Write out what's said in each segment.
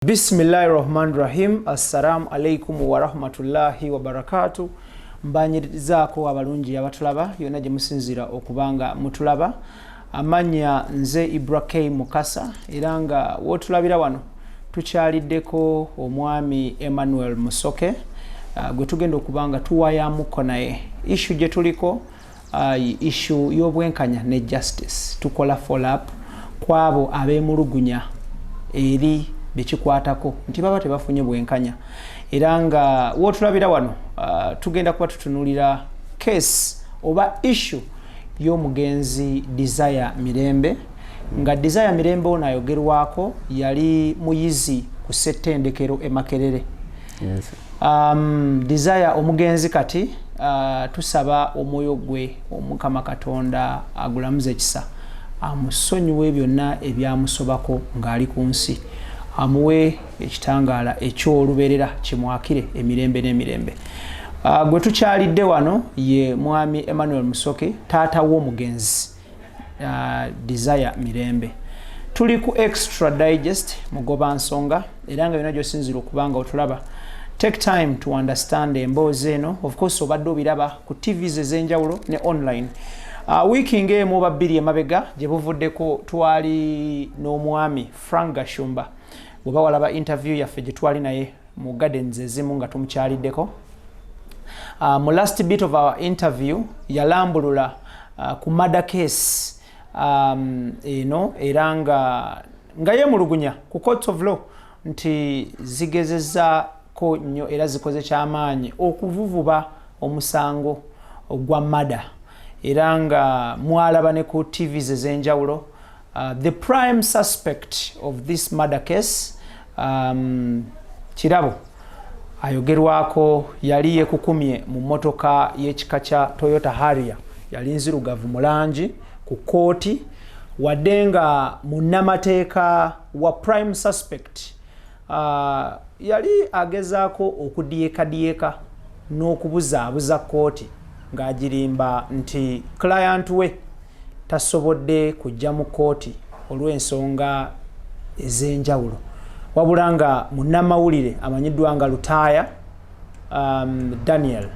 Bismillahirrahmanirrahim. Assalamu alaikum wa rahmatullahi wa barakatuh. Mbanyirizaako abalungi abatulaba yonna gye musinzira okubanga mutulaba. Amanya nze IBRAH Mukasa era nga wotulabira wano tukyaliddeko omwami Emmanuel Musoke gwe tugenda okubanga tuwaayamuko naye. Issue gye tuliko issue y'obwenkanya ne justice. Tukola follow up kwabo ab'emulugunya eri bekikwatako nti baba tebafunye bwenkanya era nga wotulabira wano tugenda kuba tutunulira case oba issue y'Omugenzi Desire Mirembe nga Desire Mirembe ono ayogerwako yali muyizi ku ssettendekero e Makerere. Yes. Desire Omugenzi kati tusaba omwoyo gwe Omukama Katonda agulamuze ekisa amusonyiwe byonna ebyamusobako ng'ali ku nsi. Amuwe ekitangaala eky'oluberera kimwakire emirembe n'emirembe. Gwe tukyalidde wano ye mwami Emmanuel Musoke taata w'Omugenzi Desire Mirembe. Tuli ku extra digest mugoba nsonga era nga byonna gy'osinzira okubanga otulaba. Take time to understand emboozi eno. Of course obadde obiraba ku TVs ez'enjawulo ne online. Wiki ng'emu oba bbiri emabega gye buvuddeko twali n'omwami Frank Gashumba. Bw'oba walaba interview yaffe gye twali naye mu gardens ezimu nga tumukyaliddeko. Mu last bit of our interview yalambulula ku murder case eno era nga yemulugunya ku court of law nti zigezezzaako nnyo era zikoze kyamaanyi okuvuvuba omusango ogwa murder era nga mwalaba ne ku TVs ez'enjawulo. The prime suspect of this murder case, Kirabo, ayogerwako yali yekukumye mu motoka y'ekika kya Toyota Harrier, yali nzirugavu mu langi ku kooti, wadde nga munnamateeka wa prime suspect yali agezaako okudyekadieka n'okubuzaabuza kooti ng'agirimba nti client we tasobodde kujja mu kooti olw'ensonga ez'enjawulo wabula nga munnamawulire amanyiddwa nga Lutaaya Daniel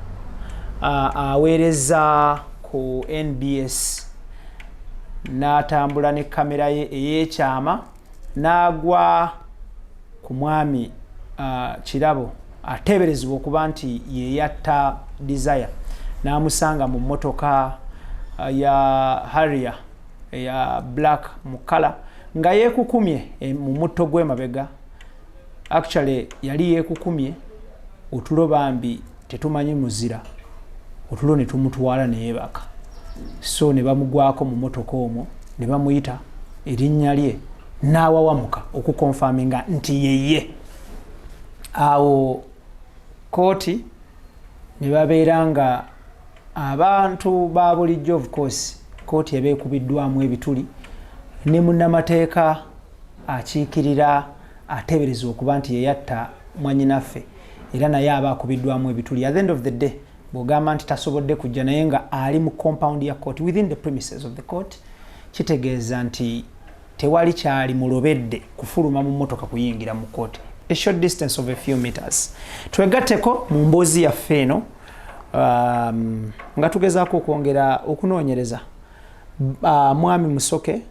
aweereza ku NBS n'atambula ne kamera ye ey'ekyama n'agwa ku mwami Kirabo ateeberezebwa okuba nti ye yatta Desire n'amusanga mu mmotoka ya Harrier ya black mukala nga yekukumye mu mutto gw'emabega. Actually yali yekukumye otulo bambi tetumanyi muzira otulo ne tumutwala ne yebaka, so ne bamugwako mu motoka omwo ne bamuyita erinnya lye n'awawamuka okukonfaminga nti yeye. Awo kooti ne babeera nga abantu ba bulijjo, of course kooti ebeekubiddwamu ebituli ne munnamateeka akiikirira ateebereza okuba nti yeyatta mwannyinaffe era naye aba akubiddwamu ebituli. At the end of the day bw'ogamba nti tasobodde kujja naye nga ali mu compound ya court within the premises of the court, kitegeeza nti tewali kyali mulobedde kufuluma mu mmotoka kuyingira mu court, a short distance of a few meters. Twegatteko mu mboozi yaffe eno nga tugezaako okwongera okunoonyereza mwami Musoke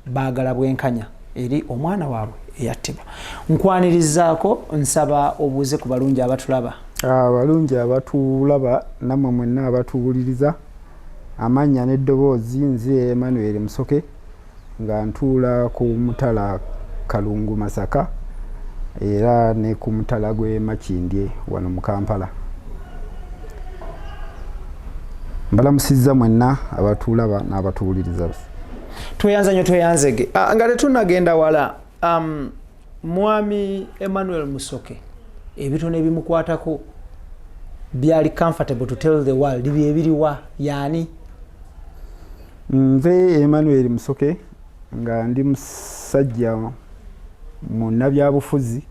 baagala bwenkanya eri omwana waabwe eyattibwa. Nkwanirizaako nsaba obuuze ku balungi abatulaba. Abalungi abatulaba nammwe mwenna abatuwuliriza, amannya n'eddoboozi nze Emmanuel Musoke nga ntuula ku mutala Kalungu Masaka era ne ku mutala gwe Makindye wano mu Kampala. Mbalamusizza mwenna abatulaba n'abatuwuliriza. Tweyanza nnyo tweyanzege. Nga tetunnagenda wala, mwami Emmanuel Musoke ebitono ebimukwatako byali comfortable to tell the world byebiriwa yaani? Nze Emmanuel Musoke nga ndi musajja munnabyabufuzi,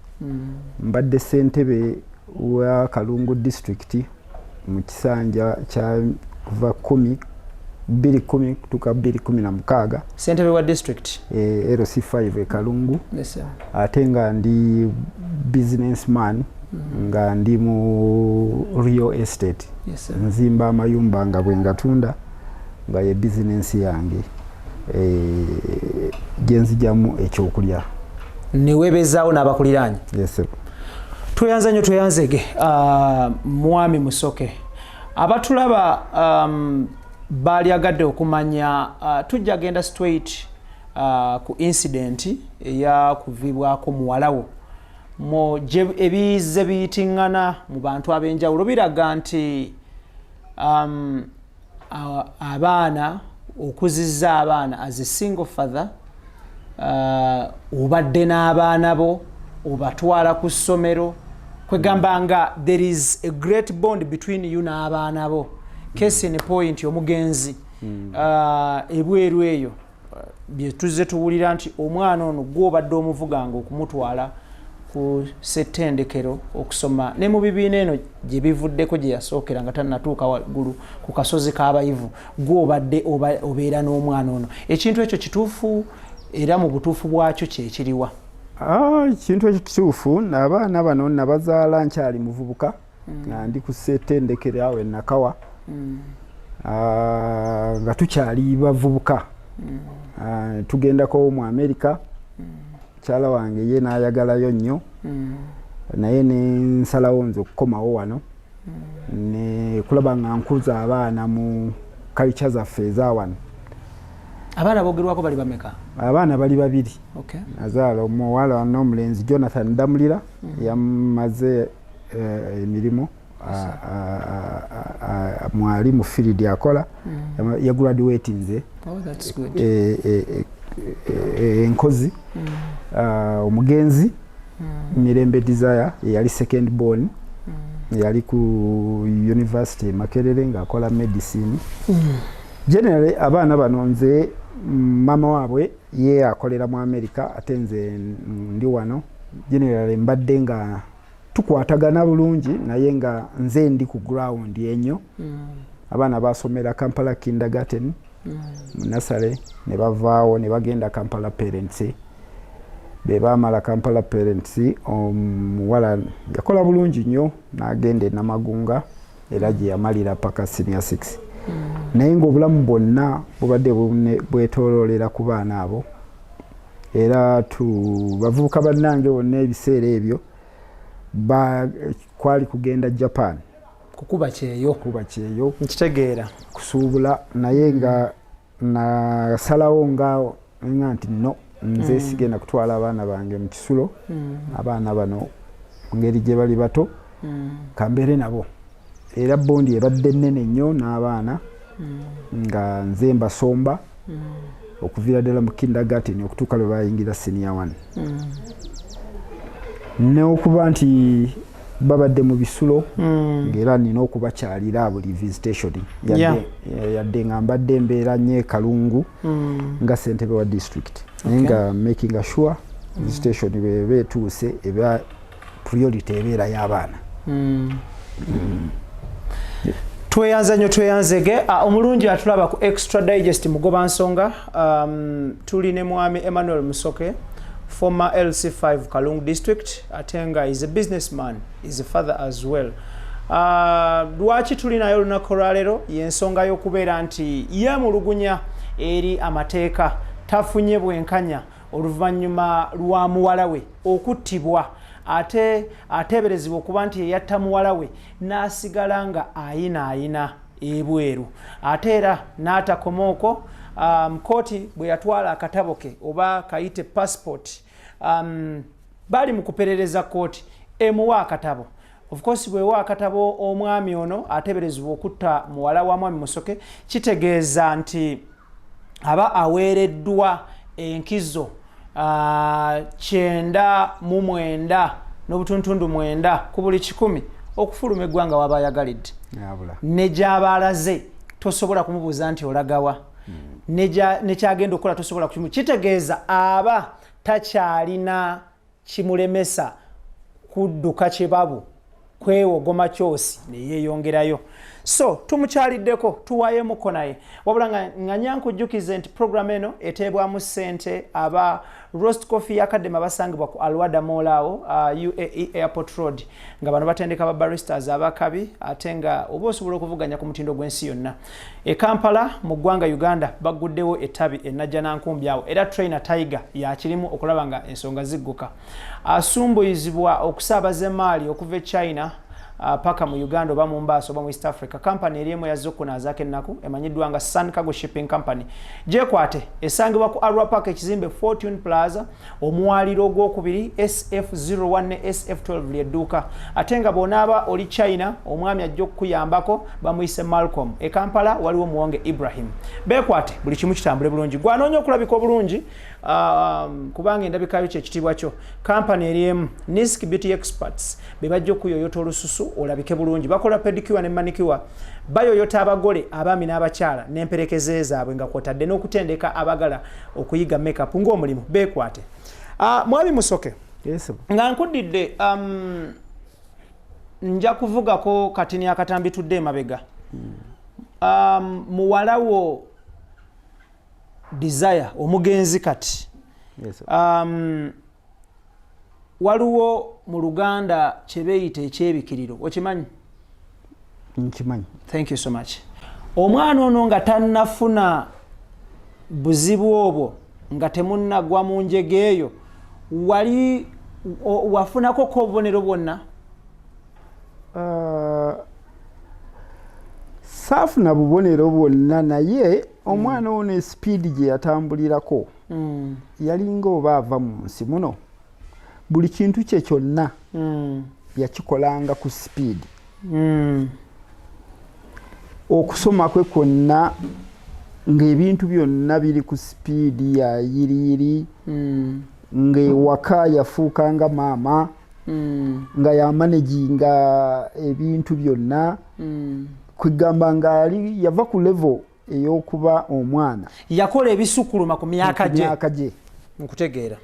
mbadde ssentebe wa Kalungu district mu kisanja kya kuva 10 2010 kutuka 2016 Ssentebe wa district LC5 Kalungu. Yes sir. Ate nga ndi businessman nga ndi mu real estate. Yes sir. Nzimba amayumba nga bwe ngatunda nga ye business yange gyenzijamu ekyokulya. Niwebezaawo n'abakuliranye. Yes sir. Tweyanza nnyo tweyanzege mwami Musoke. Abatulaba bali agadde okumanya tujja genda straight ku incident eya kuvibwako muwalawo mo ebize biyitingana mu bantu ab'enjawulo biraga nti abaana okuzizza abaana as a single father obadde n'abaana bo obatwala ku ssomero kwegamba nga there is a great bond between you n'abaana bo. Case in point Omugenzi ebweru eyo bye tuzze tuwulira nti omwana ono gw'obadde omuvuganga okumutwala ku ssettendekero okusoma ne mu bibiina eno gye bivuddeko gye yasookera nga tannatuuka waggulu ku kasozi k'abayivu gw'obadde obeera n'omwana ono. Ekintu ekyo kituufu era mu butuufu bwakyo kyekiriwa? Ekintu ekyo kituufu. N'abaana bano nabazaala nkyali muvubuka nga ndi ku ssettendekero awo Nakawa nga tukyali bavubuka tugendako mu America. Mukyala wange ye n'ayagalayo nnyo naye nensalawo nze okukomawo wano ne kulaba nga nkuza abaana mu culture zaffe eza wano. Abaana bogerwako bali bameka? Abaana bali babiri. Okay. Nazaala omuwala n'omulenzi Jonathan Damulira yamaze emirimu mwali mu field akola ya graduate nze. Oh, that's good. Enkozi Omugenzi Mirembe Desire yali second born yali ku University Makerere nga akola medicine. Generally abaana bano nze mama waabwe ye akolera mu America ate nze ndi wano. Generally mbadde nga tukwatagana bulungi naye nga nze ndi ku ground yenyo. Abaana basomera Kampala kindergarten Nasale ne bavaawo ne bagenda Kampala parents. Be baamala Kampala parents omuwala yakola bulungi nnyo n'agenda Namagunga era gye yamalira paka senior 6. Naye ng'obulamu bwonna bubadde bwetooloolera ku baana abo era bavubuka bannange bonna ebiseera ebyo kwali kugenda Japan kukuba kyeyo nkitegeera kusuubula naye nga nasalawo nga nti no nze sigenda kutwala abaana bange mu kisulo. Abaana bano ngeri gye bali bato kambeere nabo era bondi ebadde nnene nnyo n'abaana nga nze mbasomba okuviira ddala mu kindergarten okutuuka lwe bayingira senior 1. N'okuba nti babadde mu bisulo ng'era nina okubakyalira buli visitation yadde nga mbadde mbeera nnyo Kalungu nga ssentebe wa district naye nga making sure visitation bweba etuuse eba priority ebeera y'abaana. Tweyanza nnyo tweyanzege omulungi atulaba ku Extra Digest mugoba nsonga. Tuli ne mwami Emmanuel Musoke, former LC5 Kalungu district, atenga is a businessman, is a father as well. Lwaki tuli nayo lunaku lwaleero y'ensonga y'okubeera nti yamulugunya eri amateeka tafunye bwenkanya oluvannyuma lwa muwala we okuttibwa ate ateeberezebwa okuba nti yeyatta muwala we n'asigala nga ayina ebweru ate era n'atakomaoko. Kooti bwe yatwala akatabo ke oba kayite passport bali mu kuperereza kooti emuwa akatabo. Of course bwewa akatabo omwami ono ateeberezebwa okutta muwala wa mwami Musoke kitegeeza nti aba aweereddwa enkizo 9 n'obutuntundu 9 ku buli 100 okufuluma eggwanga waba ayagalidde. Ne gy'abaalaze tosobola kumubuuza nti olagawa. Ne kyagenda okukola tosobola kukimu. Kitegeeza aba takyalina kimulemesa kudduka kibabu kwewogoma kyosi ne yeeyongerayo. So tumukyaliddeko tuwayemuko naye wabula nga nyankujjukize nti program eno eteebwamu ssente aba Roast Coffee Academy abasangibwa ku Alwada Mall awo UAE Airport Road nga bano batendeka ba baristas abakabi ate nga oba osobola okuvuganya ku mutindo gw'ensi yonna. E Kampala mu ggwanga Uganda baguddewo ettabi ennajja nankumbi awo era trainer Tiger yakirimu okulaba nga ensonga zigguka. Asumbuyizibwa okusaabaza emaali okuva e China paka mu Uganda oba mu Mombasa oba mu East Africa. Company eriemu yazze okunazaako ennaku emanyiddwa nga Sun Cargo Shipping Company. Gyekwate esangibwa ku Arua Park ekizimbe Fortune Plaza omwaliro ogwokubiri SF01 ne SF12 lyedduuka. Ate nga bw'onaaba oli China omwami ajja okukuyambako bamuyise Malcolm. E Kampala waliwo muwonge Ibrahim. Beekwate buli kimu kitambule bulungi. Gwanoonya okulabika obulungi kubanga endabika yo kyekitiibwa kyo. Company eriemu Nisk Beauty Experts be bajja okuyoyota olususu olabike bulungi. Bakola pedicure ne manicure. Bayoyota abagole abaami n'abakyala n'emperekeze zaabwe nga kwotadde n'okutendeka abagala okuyiga makeup ng'omulimu. Beekwate. Mwami Musoke. Yes. Nga nkudidde nja kuvugako katini akatambi tudde emabega. Muwalawo Desire Omugenzi kati. Yes. Waliwo mu Luganda kyebeyita ekyebikiriro. Okimanyi? Nkimanyi. Thank you so much. Omwana ono nga tannafuna buzibu obwo nga temunnagwa mu njege eyo wali wafunako ko obubonero bwonna? Saafuna bubonero bwonna naye omwana ono speed gye yatambulirako yalinga oba ava mu nsi muno. Buli kintu kye kyonna yakikolanga ku speed. Okusoma kwe kwonna ng'ebintu byonna biri ku speed ya yiriyiri, ng'ewaka yafuukanga maama, nga yamanaginga ebintu byonna, kwegamba ng'ali yava ku level ey'okuba omwana. Yakola ebisukuluma ku myaka gye. Nkutegeera.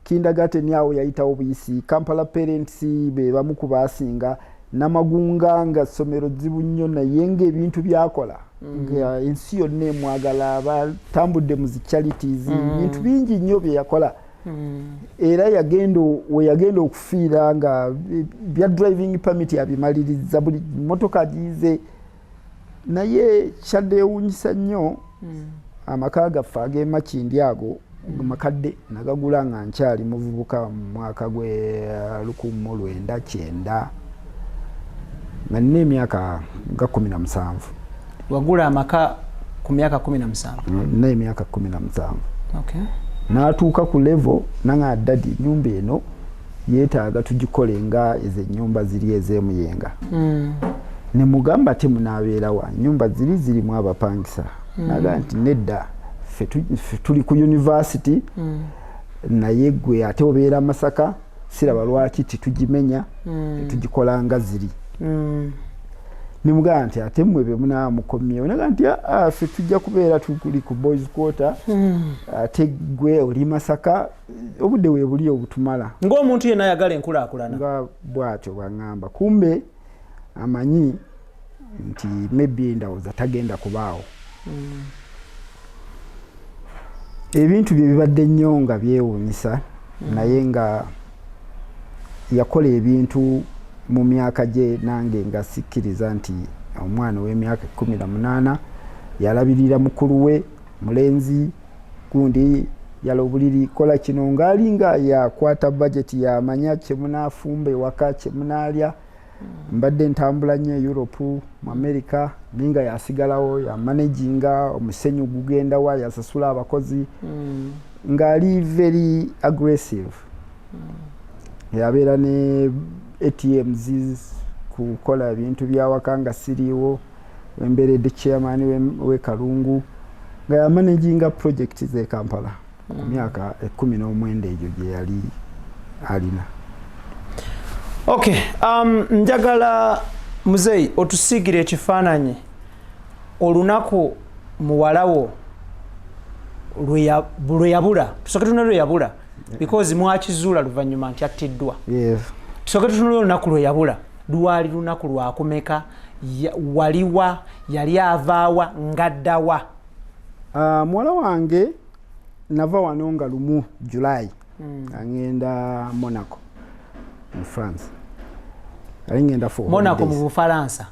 Kindergarten awo yayitawo buyisi. Kampala Parents be bamu ku baasinga. Namagunga nga ssomero zibu nnyo naye ng'ebintu byakola nga ensi yonna emwagala abatambudde mu zi charities bintu bingi nnyo bye yakola. Era we yagenda okufiira nga bya driving permit yabimaliriza buli motoka agize. Naye kyaddewuunyisa nnyo amaka gaffe ag'emakindi ago makadde nagagula nga nkyali muvubuka mu mwaka gwe 1990 nga nina emyaka nga 17. Wagula amaka ku myaka 17? Nina emyaka 17. Okay. N'atuuka ku level nanga dadi nyumba eno yeetaaga tugikole nga ezo ennyumba ziri ez'emuyenga. Ne mugamba temunaabeera wa nyumba zirimu abapangisa. Naga nti nedda ffe tuli ku university naye gwe ate obeera Masaka siraba lwaki titugimenya tugikola nga ziri. Ne mugamba nti ate mmwe be munaamukomyewo. Naga nti ffe tujja kubeera tuli ku boys quarter ate gwe oli Masaka obudde weebuli obutumala. Ng'omuntu yenna ayagala enkulaakulana. Nga bw'atyo bw'aŋŋamba. Kumbe amanyi nti maybe ndowooza tagenda kubaawo. Ebintu bye bibadde nnyo nga byewuunyisa naye nga yakola ebintu mu myaka gye nange nga sikkiriza nti omwana w'emyaka 18 yalabirira mukulu we mulenzi gundi yalobuliri kola kino ng'ali nga yakwata budget yamanya kyemunaafumba ewaka kyemunaalya. Mbadde ntambula nnyo Europe mu America ninga yasigalawo yamanaginga omusenyu gugenda wa yasasula abakozi ng'ali very aggressive. Yabeera ne ATMs kukola ebintu byawaka nga siriiwo wemberedde chairman we Kalungu nga yamanaginga project ze Kampala ku myaka 19 egyo gye yali alina. Okay, njagala muzeyi otusiigire ekifaananyi olunaku muwalawo lwe yabula. Tusooke tunule lwe yabula because mwakizuula luvannyuma nti attiddwa. Yes. Tusooke tunule olunaku lwe yabula lwali lunaku lwakumeka waliwa yali avaawa ngaddawa? Muwala wange nava wano nga lumu July angenda Monaco mu France. Ali ngenda for Monaco mu Bufaransa.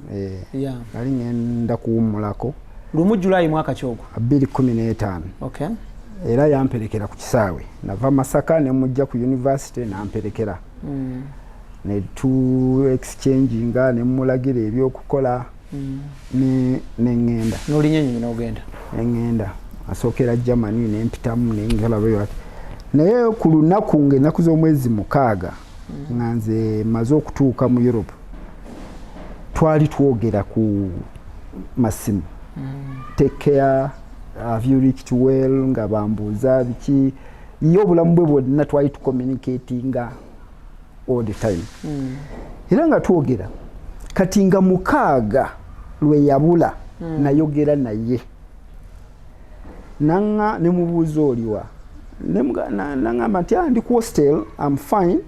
Yeah. Ali ngenda kuwummulako. Lumu July mwaka kyogo 2015. Okay. Era yamperekera ku kisaawe. Nava Masaka ne mujja ku university namperekera. Ne tu exchanging ne mulagira ebyokukola ne ngenda. N'olinyenyi n'ogenda. Ngenda. Asookera Germany ne mpitamu ne ngala bwe. Naye ku lunaku ng'ennaku z'omwezi mukaaga nganze maze okutuuka mu Europe. Twali twogera ku masimu. Take care, have you reached well, nga bambuuza biki yo obulamu bwe bwonna twali tucommunicatinga all the time. Era nga twogera kati nga mukaaga lwe yabula nayogera naye nanga ne mubuuza oliwa nangamba nti ndi ku hostel, I'm fine.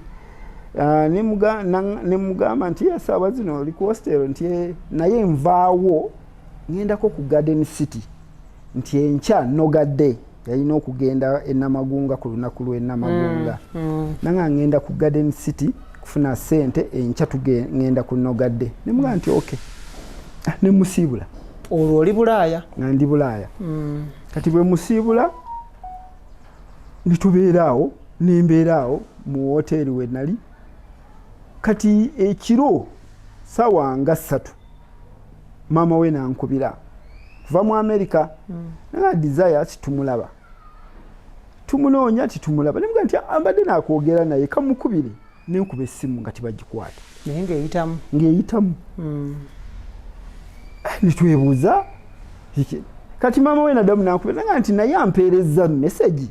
Ne mugamba nti yasaba zino oli ku hostel nti naye nvaawo ngendako ku Garden City nti enkya nogadde yalina okugenda ennamagunga ku lunaku lw'ennamagunga. Nanga ngenda ku Garden City kufuna sente enkya tugenda ku nogadde. Ne mugamba nti okay. Ne musiibula. Olwo oli Bulaaya? Nga ndi Bulaaya. Kati bwe musiibula nitubeeraawo nembeeraawo mu hoteli we nali. Kati ekiro sawa nga 3 mama we nankubira kuva mu America. Nga desire tumulaba tumunoonya titumulaba. Nemugamba nti ambadde nakwogera naye kamukubire nenkuba essimu nga tibagikwata naye ng'eyitamu. Nitwebuuza kati mama we nadamu nankubira nga nti naye ampeereza message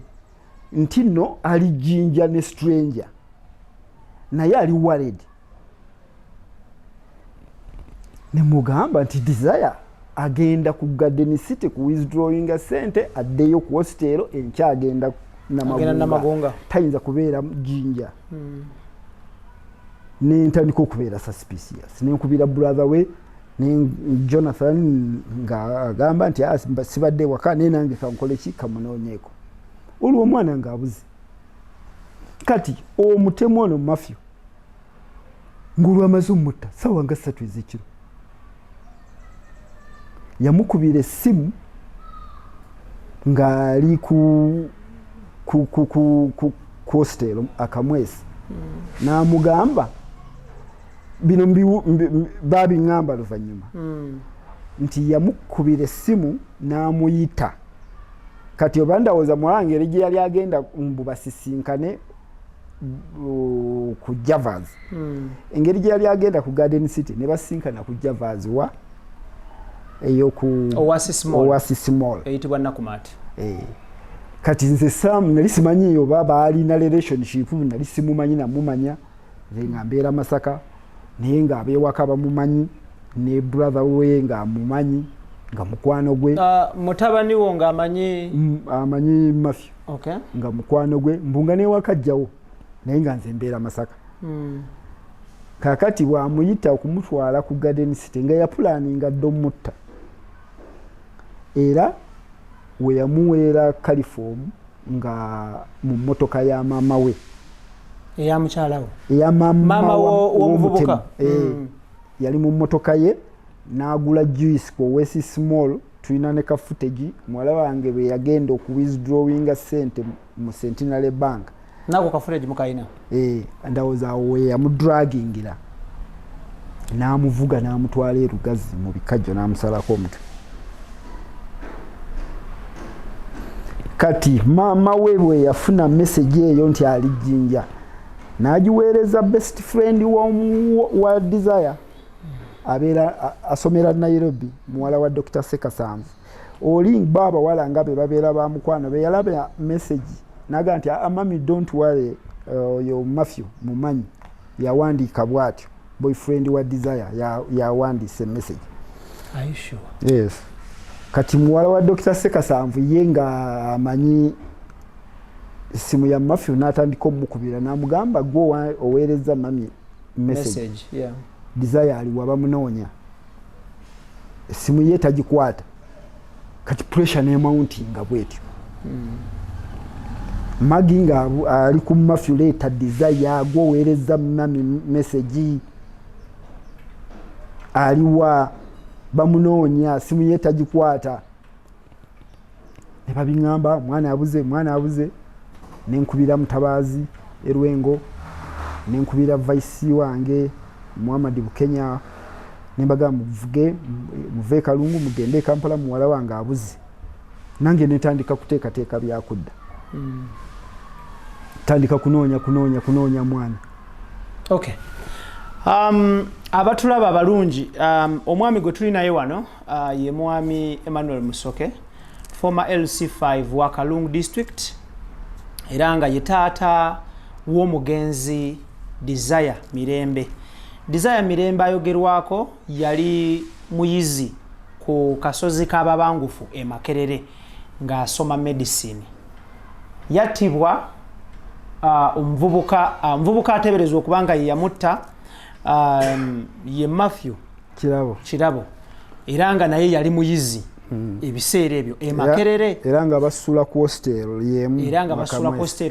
nti nno ali Jinja ne stranger naye ali worried. Ne mugamba nti desire agenda ku Garden City ku withdrawing a sente addeyo ku hostel enkya agenda namagunga tayinza kubeera Jinja. Nentandika okubeera suspicious nenkubira brother we ne Jonathan nga agamba nti sibadde waka ne nange kankole ki kamunoonyeeko. Olwo omwana ng'abuze. Kati omutemu ono mafyo ngulu amaze omutta sawa nga 3 ez'ekiro. Yamukubira essimu ng'ali ku hostel akamwesi. N'amugamba bino babiŋŋamba luvannyuma nti yamukubira essimu n'amuyita. Kati oba ndowooza mulange eri gye yali agenda mbu basisinkane ku Javas. Engeri gye yali agenda ku Garden City ne basinkana ku Javas wa eyo ku Oasis Mall eyitibwa Nakumat. Kati nze Sam nali simanyi oba baalina relationship nali simumanyi namumanya nga mbeera Masaka naye ng'abeewaka bamumanyi ne brother we ng'amumanyi nga mukwano gwe. Mutabani wo ng'amanyi amanyi mafyo. Okay. Nga mukwano gwe mbunga n'ewaka jjawo naye nga nze mbeera Masaka. Kakati bw'amuyita okumutwala ku Garden City nga yapulaninga dde omutta. Era we yamuweera kalifomu nga mu mmotoka ya maama we. Eya mukyala we? Eya maama w'omuvubuka. Yali mu mmotoka ye n'agula juice ku Oasis Mall. Tulina ne ka footage muwala wange bwe yagenda okuwithdrawinga sente mu Centenary Bank. Nako ka footage mukayina? Ndowooza awo we yamudragingira n'amuvuga n'amutwala e Lugazi mu bikajjo n'amusalako omutwe. Kati maama we bwe yafuna message eyo nti ali Jinja n'agiweereza best friend wa Desire abeera asomera Nairobi muwala wa Dr. Sekasanvu. Oli baba wala nga be babeera ba mukwano be yalaba message naga nti mami don't worry yo mafyo mumanyi yawandiika bwatyo boyfriend wa Desire yawandiise message. Are you sure? Yes. Kati muwala wa Dr. Sekasanvu ye nga amanyi simu ya mafyo n'atandika omukubira n'amugamba gwo oweereza mami message. Yeah. desire aliwa bamunoonya essimu ye tagikwata kati pressure ne mountinga bwetyo magi nga ali ku mafuleta desire gwoweereza mami message aliwa bamunoonya simu ye tagikwata ne babingamba mwana abuze nenkubira mutabaazi erwengo nenkubira vice wange Muhammad Bukenya nembaga muve Kalungu mugende Kampala muwala wange abuze nange netandika kuteekateeka byakudda tandika kunoonya mwana. Okay. Abatulaba abalungi omwami gwe tuli naye wano ye mwami Emmanuel Musoke, former LC5 wa Kalungu district era nga ye taata w'Omugenzi Desire Mirembe. Desire Mirembe ayogerwako yali muyizi ku kasozi k'ababangufu e Makerere ng'asoma medicine. Yattibwa omuvubuka ateeberezwa okubanga ye yamutta ye Matthew Kirabo era nga naye yali muyizi ebiseera ebyo e Makerere era nga basula ku hostel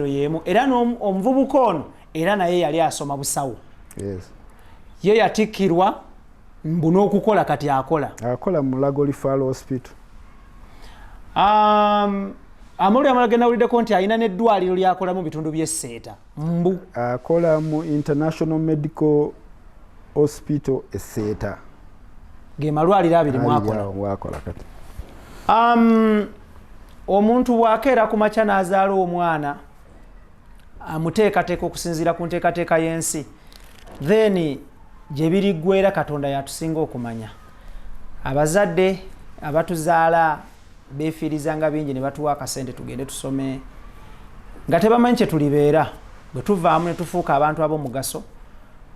yemu era n'omuvubuka ono era naye yali asoma busawo. Yes. Ye yatikkirwa mbu n'okukola kati akola mu Lago Referral Hospital. Amuli amalagenda uliddeko nti alina n'eddwaliro lyakola mu bitundu by'Esseeta mbu akola mu International Medical Hospital Esseeta ge malwaliro abiri mwakola kati. Omuntu bw'akeera ku makya n'azaala omwana amuteekateeka okusinziira ku nteekateeka y'ensi then gye biriggwera Katonda yatusinga okumanya. Abazadde abatuzaala beefiirizanga bingi ne batuwa akasente tugende tusome nga tebamanyi kye tulibeera. Bwe tuvaamu ne tufuuka abantu ab'omugaso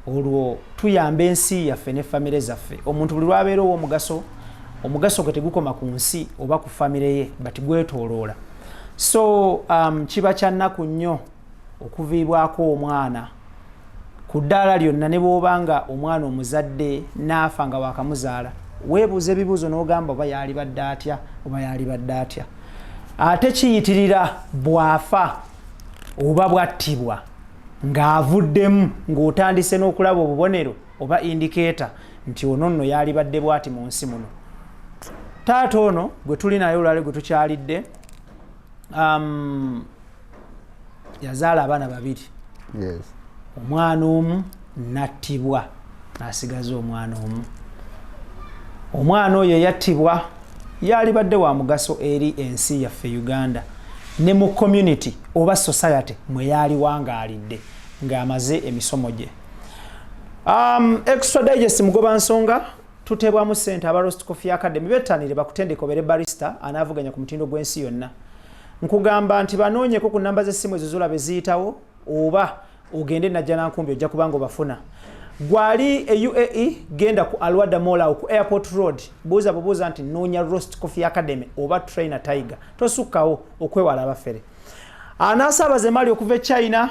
olwo tuyamba ensi yaffe ne famire zaffe. Omuntu buli lwabeera ow'omugaso, omugaso gwe tegukoma ku nsi oba ku famire ye bati gwetooloola. So kiba kya nnaku nnyo okuviibwako omwana ku ddaala lyonna ne bw'obanga omwana omuzadde n'afa nga waakamuzaala weebuuza ebibuuzo n'ogamba oba yalibadde atya. Ate kiyitirira bw'afa oba bwattibwa ng'avuddemu ng'otandise n'okulaba obubonero oba indicator nti ono nno yalibadde bwati mu nsi muno. Taata ono gwe tuli naye olwale gwe tukyalidde yazaala abaana babiri. Yes. Omwana omu nattibwa n'asigaza omwana omu. Omwana oyo yattibwa yalibadde wa mugaso eri ensi yaffe Uganda ne mu community oba society mwe yali wangaalidde ng'amaze emisomo gye. Extra digest mugoba nsonga tutebwamu ssente aba Roast Coffee Academy bettanire bakutendeka obere barista anaavuganya ku mutindo gw'ensi yonna. Nkugamba nti banoonyeko ku nnamba z'essimu ezo zolabe ziyitawo oba ogende najja nankumbi ojja kubanga obafuna. Gwali e UAE genda ku Alwada Mall ku Airport Road buuza nti noonya Roast Coffee Academy oba Trainer Tiger tosukkawo okwewala abafere. Anasaabaze mali okuva e China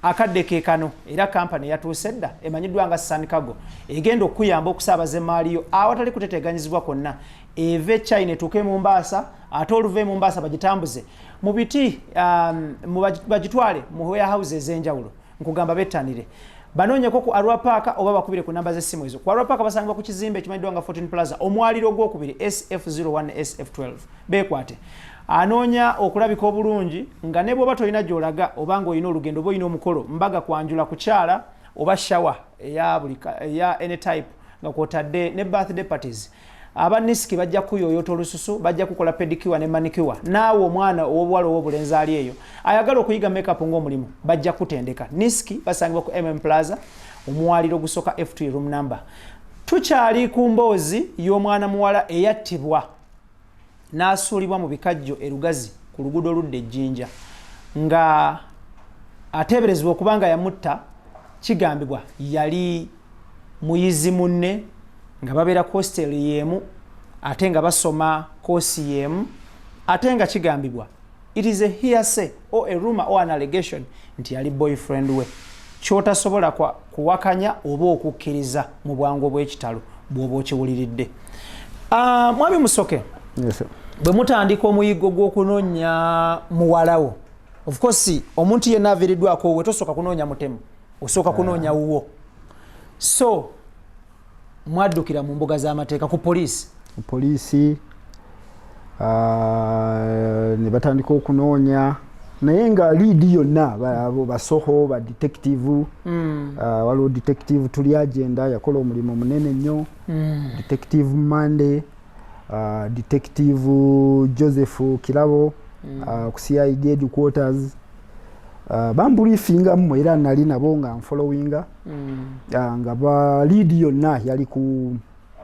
akadde keekano era kampani yatuuse dda emanyiddwa nga Sun Cargo egenda okuyamba okusaabaza emaali yo awatali kuteteganyizibwa kwonna eve China etuuke Mombasa ate oluva Mombasa bagitambuze mu biti bagitwale mu warehouse ez'enjawulo. Nkugamba bettanire banoonyeko ku Arua Park oba bakubire ku namba z'essimu ezo. Ku Arua Park basangibwa ku kizimbe ekimanyiddwa nga 14 Plaza omwaliro gwokubiri SF01 SF12 beekwate. Anoonya okulabika obulungi nga ne bw'oba tolina gy'olaga oba ng'olina olugendo oba olina omukolo mbaga kwanjula kukyala oba shower eya any type nga kwotadde ne birthday parties. Aba Niski bajja kuyoyota olususu bajja kukola pedicure ne manicure. Naawe omwana ow'obuwala ow'obulenzi ali eyo ayagala okuyiga makeup ng'omulimu bajja kutendeka. Niski basangibwa ku MM Plaza omwaliro gusoka F2 room number. Tukyali ku mboozi y'omwana muwala eyattibwa n'asuulibwa mu bikajjo erugazi ku luguudo oludda Ejjinja nga ateeberezebwa okubanga yamutta kigambibwa yali muyizi munne nga babeera hostel yemu ate nga basoma kosi yemu ate nga kigambibwa it is a hearsay or a rumor or an allegation nti yali boyfriend we. ky'otasobola kuwakanya oba okukkiriza mu bwangu bw'ekitalo bw'oba okiwuliridde. Mwami Musoke, bwe mutandika omuyiggo gw'okunoonya muwalawo, of course omuntu yenna aviiriddwako we tosooka kunoonya mutemu, osooka kunoonya wuwo. So mwaddukira mu mbuga z'amateeka ku poliisi. Poliisi ne batandika okunoonya naye nga liidi yonna abo basoho ba detective waliwo detective tuli agenda yakola omulimu munene nnyo, detective Mande, detective Joseph Kirabo ku CID headquarters bambriefingamu era nali nabo nga nfollowinga nga ba liidi yonna yali ku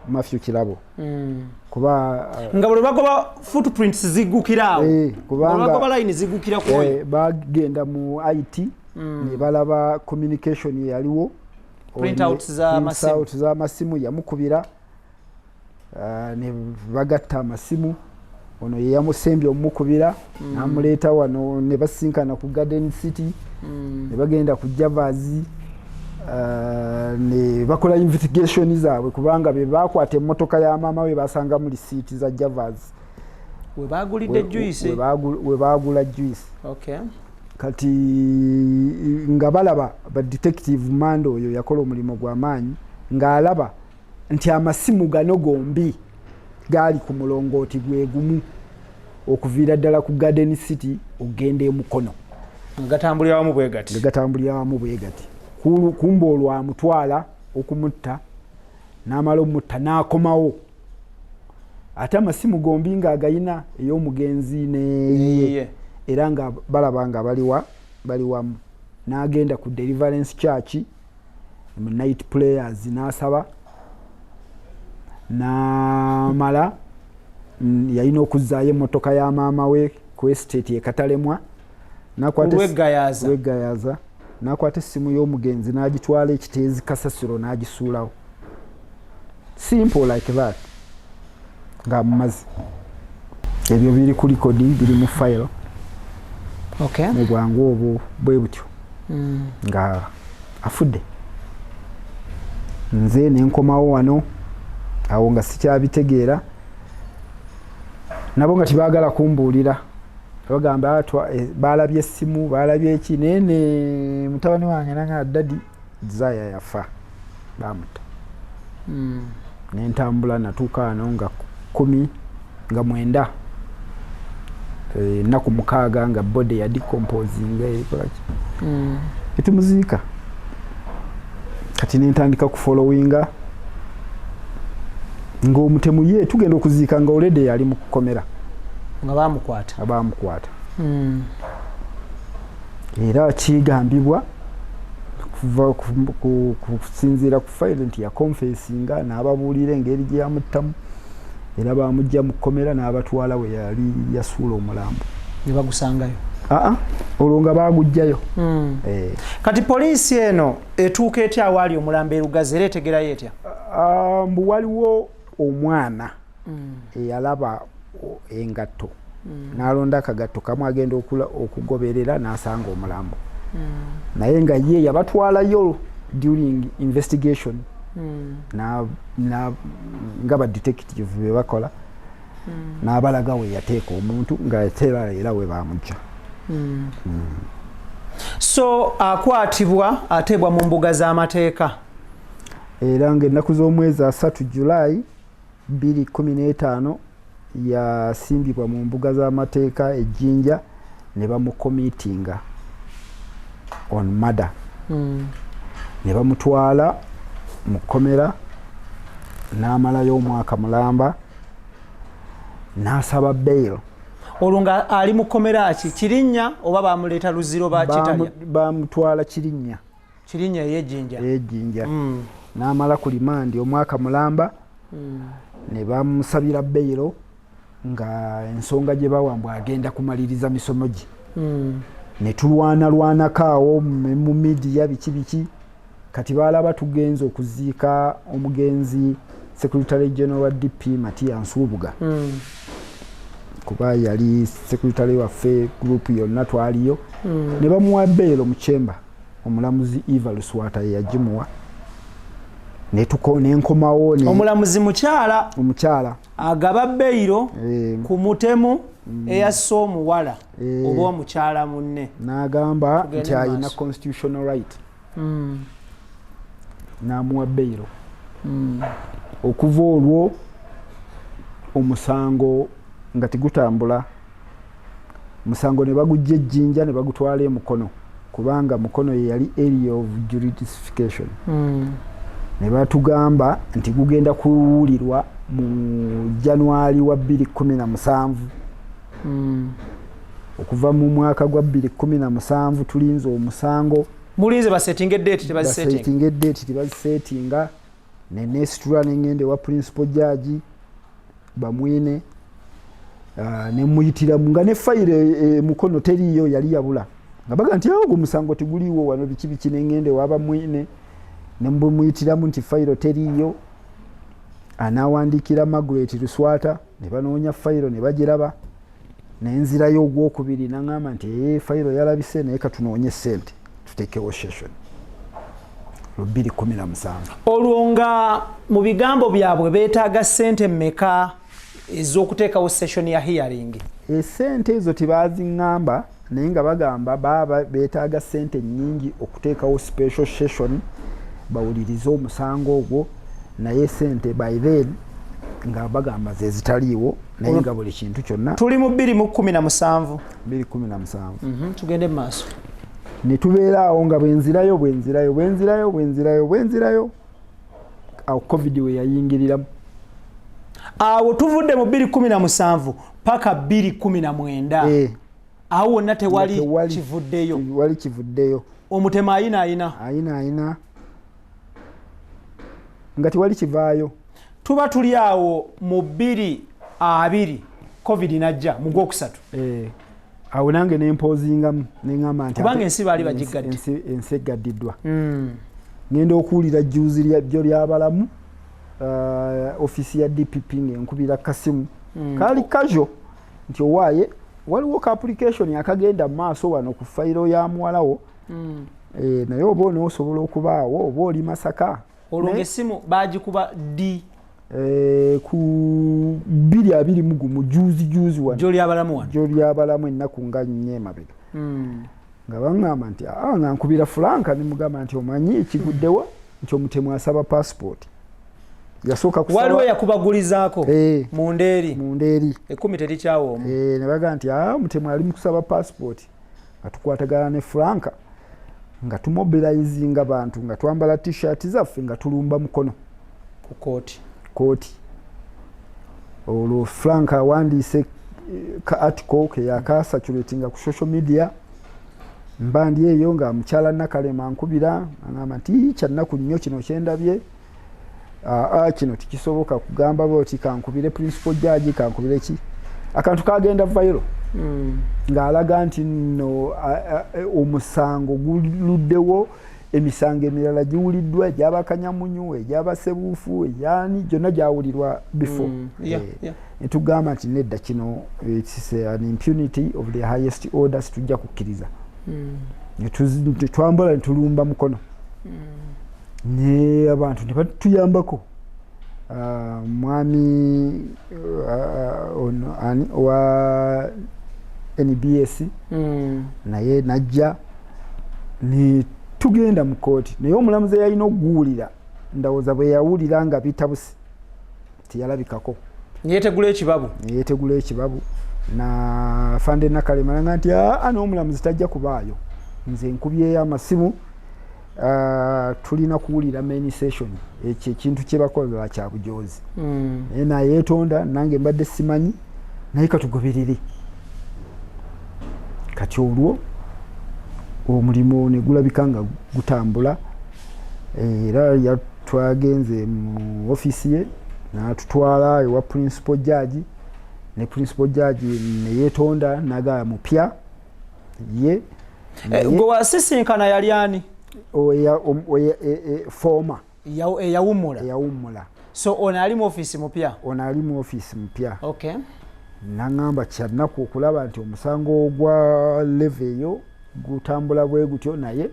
Mafio Kirabo kuba nga bwe bagoba footprints zigukirawo bagoba line zigukira kwoyo bagenda mu IT ne balaba communication yaliwo printouts za masimu yamukubira ne bagatta amasimu ono ye yamusembye omukubira namuleeta wano ne basinkana ku Garden City ne bagenda ku Javazi ne bakola investigation zaabwe kubanga be bakwata emmotoka ya maama we basanga muri seat za Javazi we bagulidde juice we bagula juice. Okay. Kati nga balaba ba detective Mando oyo yakola omulimu gw'amaanyi nga alaba nti amasimu gano gombi gali ku mulongooti gwe gumu okuviira ddala ku Garden City ogende Mukono gatambulira wamu bwe gati kumba olwamutwala okumutta n'amala omutta n'akomawo ate amasimu gombi nga agayina ey'omugenzi neye era nga balaba nga bali wamu n'agenda ku Deliverance Church mu night prayers n'asaba n'amala yalina okuzzaayo emmotoka ya maama we ku estate ekalemwa n'akwata nakwata essimu y'omugenzi n'agitwala ekiteezi kasasiro n'agisuulawo. Simple like that. Nga mumazi. Ebyo biri ku likodi biri mu file. Okay. Mu bwangu obwo bwe butyo. Nga afudde. Nze nenkomawo wano awo nga sikyabitegeera. Nabo nga tibaagala kumbuulira. Bagamba balabye essimu balabye eki nene mutabani wange nanga dadi Zaya yafa bamuta nentambula natuuka wano nga 10 nga 9 nnaku 6 nga body ya decomposing ekolaki etumuziika kati nentandika ku followinga ng'omutemu ye tugenda okuziika nga already yali mu kukomera nga bamukwata era kigambibwa kuva kusinziira ku file nti ya confessinga n'ababuulira engeri gye yamuttamu era bamujja mu kkomera n'abatwala we yali yasuula omulambo ne bagusangayo olwo nga baagujjayo. Kati poliisi eno etuuka etya awaali omulambo erugazi era etegerayo etya? Mbu waliwo omwana eyalaba engatto n'alonda akagatto kamu agenda okugoberera n'asanga omulambo naye nga ye yabatwalayo during investigation nga ba detective be bakola n'abalaga we yateeka omuntu nga era we bamujja. So akwatibwa ateebwa mu mbuga z'amateeka era ng'ennaku z'omwezi 3 July 2015 yasimbibwa mu mbuga z'amateeka ejjinja ne bamukomitinga on murder ne bamutwala mu kkomera n'amalayo omwaka mulamba n'asaba bail. Olwo nga ali mu kkomera ki Kirinnya oba bamuleeta Luziro ba Kitalya? Bamutwala Kirinnya ey'ejjinja n'amala ku limandi omwaka mulamba ne bamusabira bail nga ensonga gye bawambwa agenda kumaliriza misomo gye. Ne tulwanako awo mu media biki kati balaba tugenze okuziika omugenzi Secretary General wa DP Matia Nsubuga kuba yali secretary waffe group yonna twaliyo ne bamuwa bail mu chamber omulamuzi Eva Luswata yajimuwa nenkomawo omulamuzi mukyala agaba beyiro ku mutemu eyasse omuwala oba omukyala munne n'agamba nti alina constitutional right n'amuwa beyiro okuva olwo omusango nga tegutambula musango ne bagujja ejjinja ne bagutwala Mukono kubanga Mukono ye yali area of jurisdiction ne batugamba nti gugenda kuwulirwa mu January wa 2017 okuva mu mwaka gwa 2017 tulinze omusango mulinze basetting date tebazisettinga ne next run ngende wa principal judge bamwine ne muyitira nga ne file Mukono teriyo yali yabula ngabaga nti awo musango tiguliwo wano biki nengende waba mwine ne muyitiramu nti file teriyo anawandikira Margaret Luswata ne banoonya file ne bagiraba nenzira yo gwokubiri nangamba nti file yalabise naye katunoonye sente tutekewo session 2017 olwonga mu bigambo byabwe beetaaga sente mmeka ez'okuteekawo session ya hearing esente ezo tibazingamba naye nga bagamba baba beetaaga sente nnyingi okuteekawo special session bawulirize omusango ogwo naye sente by then nga bagamba ze zitaliiwo naye nga buli kintu kyonna tuli mu 2017 tugende mu maaso ne tubeera awo nga bwenzirayo awo covid we yayingiriramu awo tuvudde mu 2017 paka 2019 awo wonna tewali kivuddeyo omutema ayina nga tewali kivaayo tuba tuli awo mu 2020 covid najja mu gwokusatu awo nange nempozingamu neŋŋamba nti kubanga ensi baali bagigadde ensi eggaddiddwa ngenda okuwulira jjuuzi byo lyabalamu ofisi ya DPP ng'enkubira kasimu kaali kajo nti owaaye waliwo ka application yakagenda mu maaso wano ku fayiro ya muwalawo naye oba onoosobola okubaawo oba oli Masaka olwo ng'essimu baagikuba ddi ku 2021 juuzi wano gy'olyabalamu ennaku nga nnya emabega nga baŋŋamba nti nga nkubira Franka ne mugamba nti omanyi ekiguddewo nti omutemu asaba passport yasooka kusaba waliwo yakubagulizaako mu ndeeri 10 terikyawoomu ne baga nti omutemu ali mu kusaba passport nga tukwatagana ne Franka nga tumobilizinga bantu nga twambala t-shirt zaffe nga tulumba Mukono ku kooti olwo Franka awandiise ka article ke yakasaturatinga ku social media mbandi eyo nga mukyala Nakalema nkubira ngamba nti kyannaku nnyo kino kyendabye kino tikisoboka kugamba boti kankubire principal judge kankubire ki akantu kagenda viral ng'alaga nti nno omusango guluddewo emisango emirala giwuliddwa egy'abakanyamunyu egy'abasebuufu egyani gyonna gyawulirwa before netugamba nti nedda kino it's an impunity of the highest orders tujja kukkiriza twambala netulumba Mukono ne abantu ne batuyambako mwami wa NBS naye najja ni tugenda mu kooti naye omulamuzi yalina okuguwulira ndowooza bwe yawulira nga bitabusi tiyalabikako yeetegula ekibabu na Fande Nakalema nanga nti n'omulamuzi tajja kubaayo nze nkubyeyo amasimu tulina kuwulira main session ekyo ekintu kye bakola kya bujoozi naye yeetonda nange mbadde simanyi naye katugoberere kati olwo omulimu ne gulabika nga gutambula era twagenze mu ofisi ye n'atutwala ewa principal judge ne principal judge ne yeetonda naga mupya ye gwe wasisinkana yali ani former eyawummula so ono ali mu office mupya okay nangamba kyannaku okulaba nti omusango ogwa leve eyo gutambula bwe gutyo naye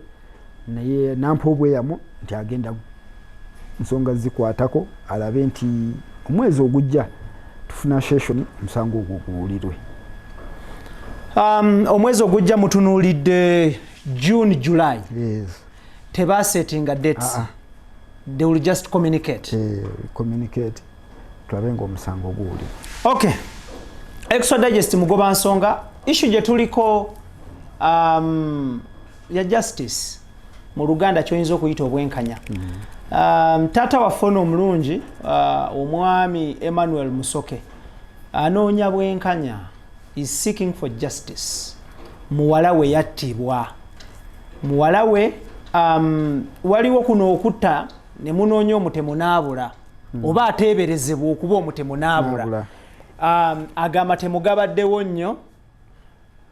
naye nampa obweyamo nti agenda nsonga zikwatako alabe nti omwezi ogujja tufuna session musango oguwulirwe. Omwezi ogujja mutunuulidde June, July. Yes. Teba setting dates. They will just communicate. Communicate. Tulabe ng'omusango oguwulirwe. Okay. Extra Digest mugoba nsonga. Issue gye tuliko ya justice mu Luganda kyoyinza okuyita obwenkanya. Taata waffe omulungi omwami Emmanuel Musoke anoonya bwenkanya, is seeking for justice. Muwala we yattibwa. Muwala we waliwo kuno okutta ne munoonya omutemu n'abula oba ateeberezebwa okuba omutemu n'abula. Agamba temugabaddewo nnyo.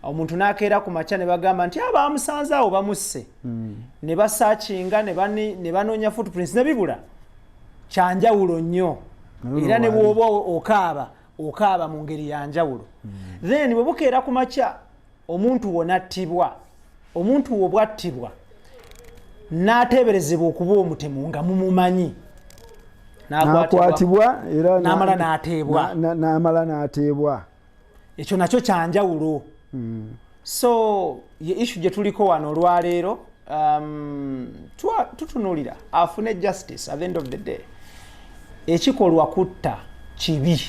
Omuntu nakeera ku makya ne bagamba nti abamusanze awo bamusse. Ne basaakinga ne banoonya footprints ne bibula. Kyanjawulo nnyo. Era ne bw'oba okaaba mu ngeri ya njawulo. Then bwe bukeera ku makya omuntu wo nattibwa. Omuntu wo bwattibwa n'ateeberezebwa okuba omutemu nga mumumanyi. N'akwatibwa era n'amala n'ateebwa. Ekyo nakyo kyanjawulo. So ye issue gye tuliko wano olwaleero tutunuulira afune justice at the end of the day. Ekikolwa kutta kibi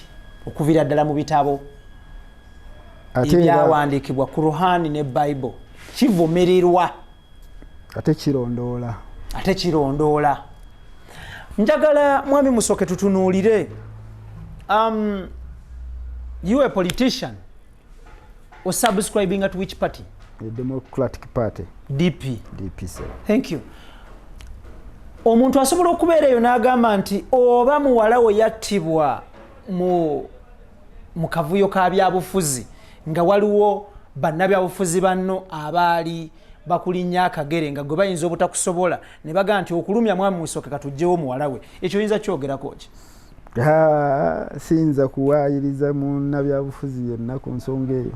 okuviira ddala mu bitabo ebyawandiikibwa ku Ruhani ne Bible kivumirirwa ate kirondoola. Njagala mwami Musoke tutunuulire. You a politician or subscribing at which party? The Democratic Party. DP, sir. Thank you. Omuntu asobola okubeera eyo n'agamba nti oba muwala we yattibwa mu kavuyo ka byabufuzi nga waliwo bannabyabufuzi banno abaali bakulinnya akagere nga gwe bayinza obutakusobola ne baga nti okulumya mwami Musoke katujjewo muwala we. Ekyo yinza kyogerako ki? Siyinza kuwaayiriza munnabyabufuzi yenna ku nsonga eyo.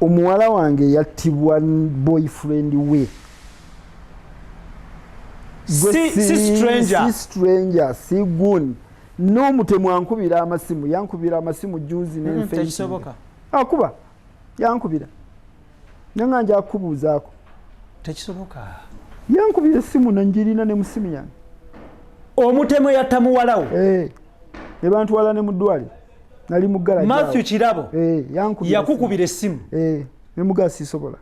Omuwala wange yattibwa boyfriend we. Si stranger, si gun. N'omutemu ankubira amasimu, yankubira amasimu juzi n'enfeesi. Tekisoboka. Akuba, yankubira. Nanga nja kubuuzaako. Tekisoboka. Yankubira essimu nanjirina ne musimu yange. Omutemu yatta muwalawo. Ne bantwala ne mu ddwaliro. Nali mu ggala. Matthew Kirabo. Yakukubira essimu. Ne mugaa sisobola.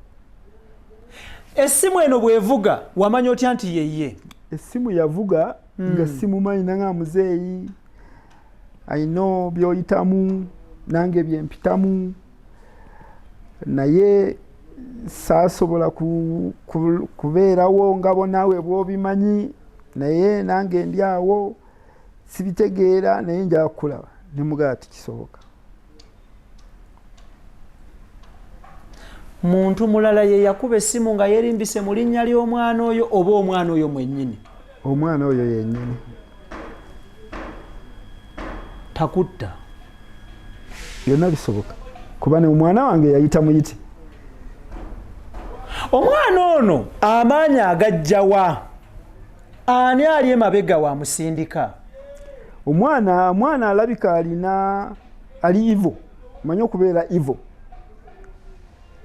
Essimu eno bwevuga wamanya otya nti yeye? Essimu yavuga nga simumanyi nanga muzeeyi. I know byoyitamu nange byempitamu. Naye saasobola kubeerawo ngabo naawe bw'obimanyi. Naye nange ndi awo sibitegeera naye nja kulaba ne mugaa tikisoboka. Muntu mulala ye yakuba essimu nga yeerimbise mu linnya ly'omwana oyo oba omwana oyo mwennyini? Omwana oyo yennyini. Takutta. Byonna bisoboka kuba ne omwana wange yayita muyiti. Omwana ono amaanyi agajjawa? Ani ali emabega wa musindika? Omwana alabika ali ivo. Manyi okubeera ivo.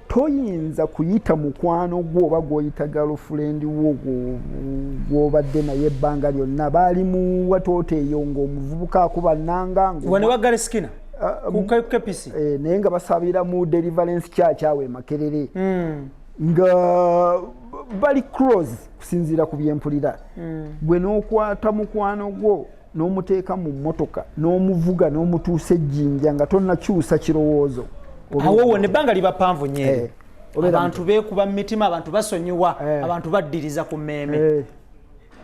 Toyinza kuyita mukwano gwo oba gw'oyita girlfriend wo gw'obadde naye ebbanga lyonna baali mu watooto eyo ng'omuvubuka akuba nnanga wane wa Galesikina ku KPC naye nga basabira mu Deliverance Church awo e Makerere nga bali close kusinziira ku byempulira. Gwe n'okwata mukwano gwo n'omuteeka mu mmotoka n'omuvuga n'omutuusa ejjinja nga tonnakyusa kirowoozo. Awo ne banga liba panvu nyeere. Abantu beekuba mu mitima, abantu basonyiwa, abantu baddiriza ku mmeeme.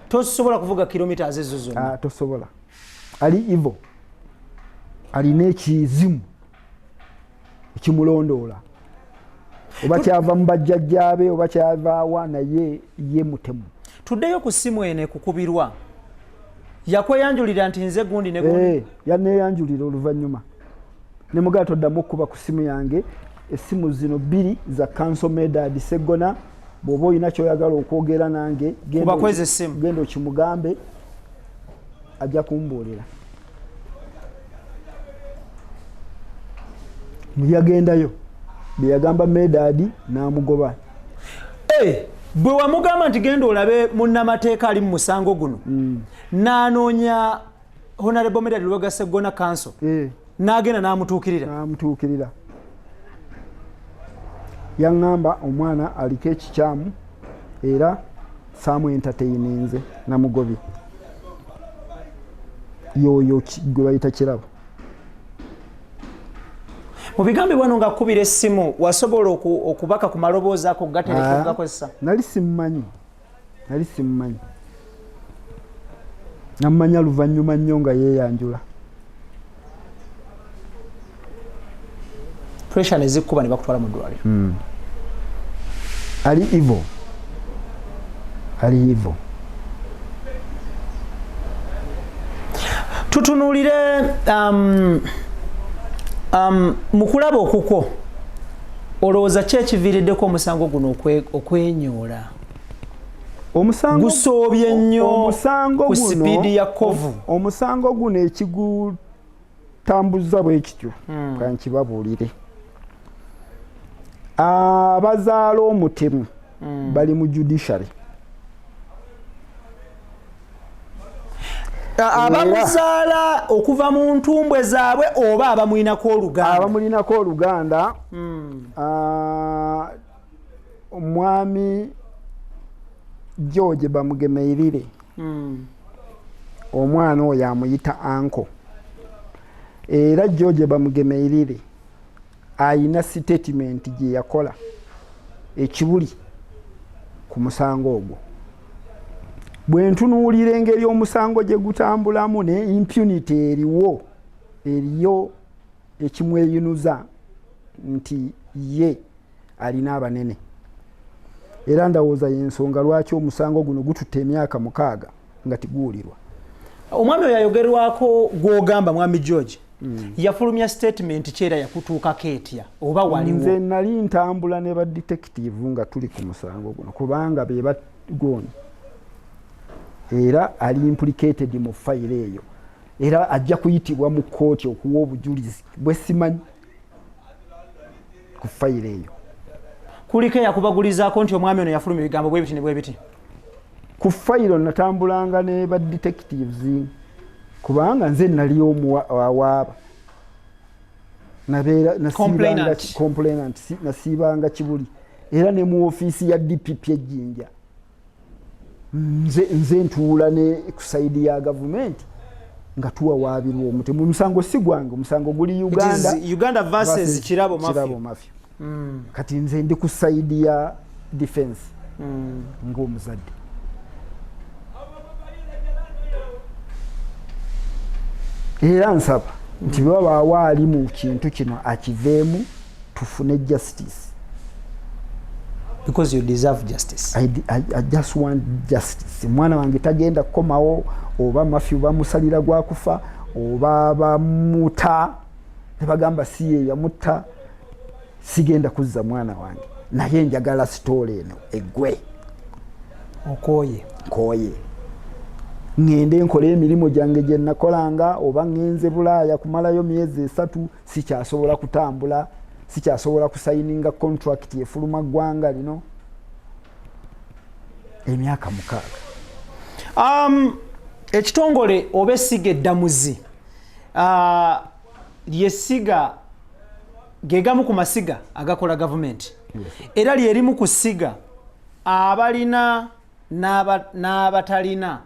Tosobola kuvuga kilometers ezo zonna. Tosobola. Ali ivo. Alina ekizimu ekimulondoola. Oba kyava mu bajjajjaabe oba kyavaawa naye ye mutemu. Tuddeyo ku ssimu eno ekukubirwa. Yakweyanjulira nti nze gundi ne gundi. Yanneeyanjulira oluvannyuma. Ne mugato ddamu okuba ku simu yange essimu zino 2 za Council Medard Segona bw'oba olina kyoyagala okwogera nange kubakweze essimu genda okimugambe ajja kumbuulira. Yagendayo beyagamba Medadi n'amugoba. Bwe wamugamba nti genda olabe munnamateeka ali mu musango guno n'anoonya Honorable Medadi Lwegaseggona Council n'agenda n'amutuukirira. Yaŋŋamba omwana aliko ekikyamu era saamu entertaininze namugobye. Yoyo gwe bayita kirabo. Mu bigambo bwano nga kkubira essimu wasobola okubaka ku maloboozi ako gatereka gakozesa? Nali simumanyi. Nammanya luvannyuma nnyo nga yeeyanjula. Pressure ne zikkuba ne bakutwala mu ddwaliro. Ali evil. Tutunuulire mu kulaba okukwo olowooza ki ekiviiriddeko omusango guno okwenyoola? Gusoobye nnyo ku sipiidi ya kovu. Omusango guno ekigutambuza bwe kityo kankibabuulire. Abazaala omutemu bali mu judiciary. Abamuzaala okuva mu ntumbwe zaabwe oba abamulinako oluganda? Omwami George Bamugemeirire omwana oyo amuyita anko. Era George Bamugemeirire ayina statement gye yakola ekibuli ku musango ogwo. Bwe ntunuulira engeri omusango gye gutambulamu ne impunity eriyo ekimweyinuza nti ye alina abanene. Era ndowooza y'ensonga lwaki omusango guno gututte emyaka 6 nga tiguwulirwa. Omwami oyo ayogerwako gw'ogamba mwami George yafulumya statement ki era yakutuukako etya oba waliwo? Nze nali ntambula ne ba detective nga tuli ku musango guno kubanga be bagoni. Era ali implicated mu file eyo. Era ajja kuyitibwa mu kooti okuwa obujulizi bwe simanyi ku file eyo. Kuliko yakubagulizaako nti omwami ono yafulumya ebigambo bwe biti ne bwe biti? Ku file natambulanga ne ba detectives kubanga nze nali omuwaaba. Nabeera complainant nasiibanga kibuli. Era ne mu ofiisi ya DPP ejjinja. Nze ntuula ne kusaidi ya gavumenti nga tuwawaabirwa omutemu. Omusango si gwange, omusango guli Uganda versus Kirabo Mafia. Kati nze ndi ku saidi ya defense ng'omuzadde. Era nsaba nti baba awaali mu kintu kino akiveemu tufune justice. Because you deserve justice. I just want justice. Mwana wange tagenda kukomawo oba Mafia bamusalira gwa kufa oba bamuta ne bagamba siye yamutta. Sigenda kuzza mwana wange. Naye njagala story eno eggwe. Okoye. Ngende nkola emirimu gyange gye nakolanga oba ngenze Bulaaya kumalayo myezi 3 sikyasobola kutambula. Sikyasobola kusayininga contract efuluma ggwanga lino emyaka 6. Ekitongole oba essiga eddamuzi lyesiga gegamu ku masiga agakola gavumenti. Era lyerimu ku ssiga abalina n'abatalina,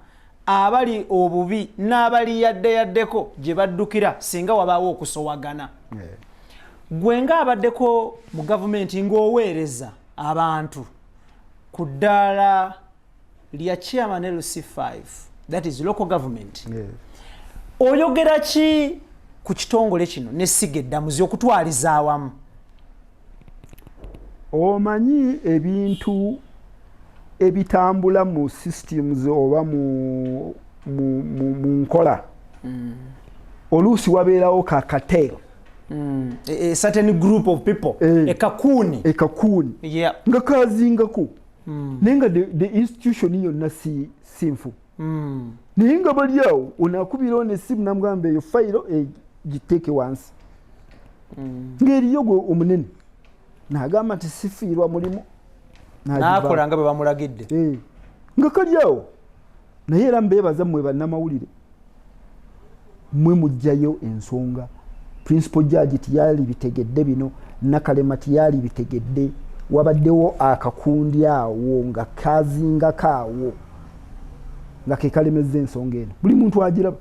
abali obubi n'abali yaddeyaddeko gye baddukira singa wabaawo okusowagana. Gwe ng'abaddeko mu gavumenti ng'oweereza abantu ku ddaala lya chairman LC5, that is local government. Oyogera ki ku kitongole kino n'essiga eddamuzi okutwaliza awamu? Omanyi ebintu ebitambula mu systems oba mu nkola. Oluusi wabeerawo kakatero. A certain group of people. Ekakuni. Yeah. Nga kazingako. nenga the institution yonna sinfu naye nga bali awo onakubira ono essimu namugamba eyo fayiro giteeke wansi ng'eriyo gwe omunene n'agamba nti sifiirwa mulimu n'akola nga bwe bamulagidde nga kali awo naye era mbeebaza mmwe bannamawulire mmwe mujjayo ensonga principal judge tiyali bitegedde bino Nakalema tiyali bitegedde wabaddewo akakundi awo nga kazingako awo nga kekalemezza ensonga eno buli muntu agiraba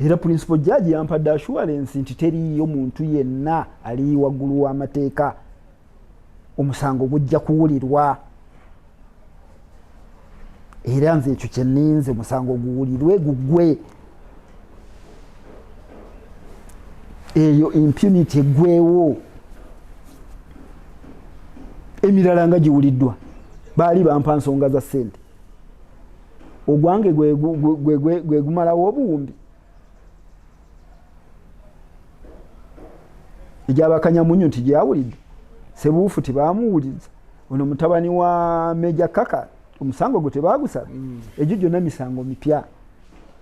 era principal judge yampadde assurance nti teriyo muntu yenna ali waggulu w'amateeka omusango gujja kuwulirwa era nze ekyo kyenninze omusango guwulirwe gugwe eyo impunity eggwewo emirala nga giwuliddwa baali bampa nsonga za ssente ogwange gwe gumalawo obuwumbi egy'abakanyamunyu nti gyawulidde sebuufu tebamuwuliza ono mutabani wa Meja Kaka omusango gwe tebagusaba egyo gyonna misango mipya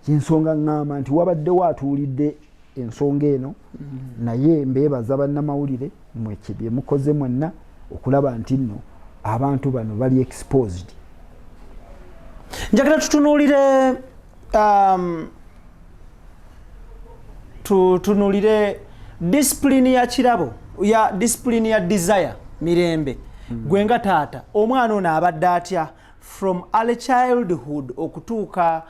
kyensonga ŋŋamba nti wabaddewo atuulidde ensonga eno naye mbeebaza bannamawulire mmwe bye mukoze mwenna okulaba nti nno abantu bano bali exposed. Njagala tutunulire discipline ya kirabo ya discipline ya desire Mirembe gwenga taata omwana ono abadde atya from early childhood okutuuka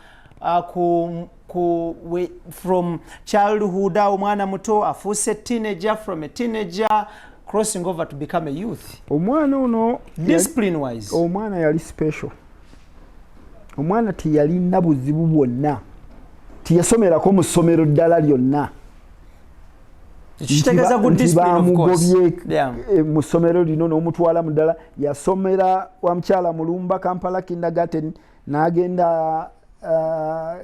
from childhood omwana muto afuuse teenager, from a teenager crossing over to become a youth. Omwana ono discipline wise omwana yali special. Omwana tiyalina buzibu bwonna, tiyasomerako mu ssomero ddala lyonna. Kitegeeza good discipline of course. Mu ssomero lino n'omutwala mu ddala yasomera wa mukyala Mulumba Kampala kindergarten n'agenda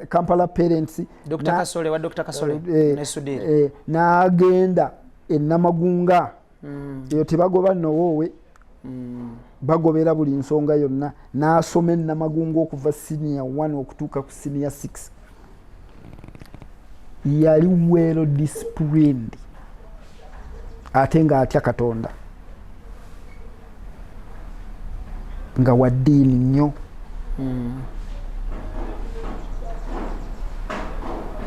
Kampala parents Dr. Kasole wa Dr. Kasole Nesudire n'agenda Namagunga eyo tebagoba nowoowe bagobera buli nsonga yonna n'asoma Namagunga okuva senior 1 okutuuka ku senior 6 yali well disciplined ate nga atya Katonda nga wa ddiini nnyo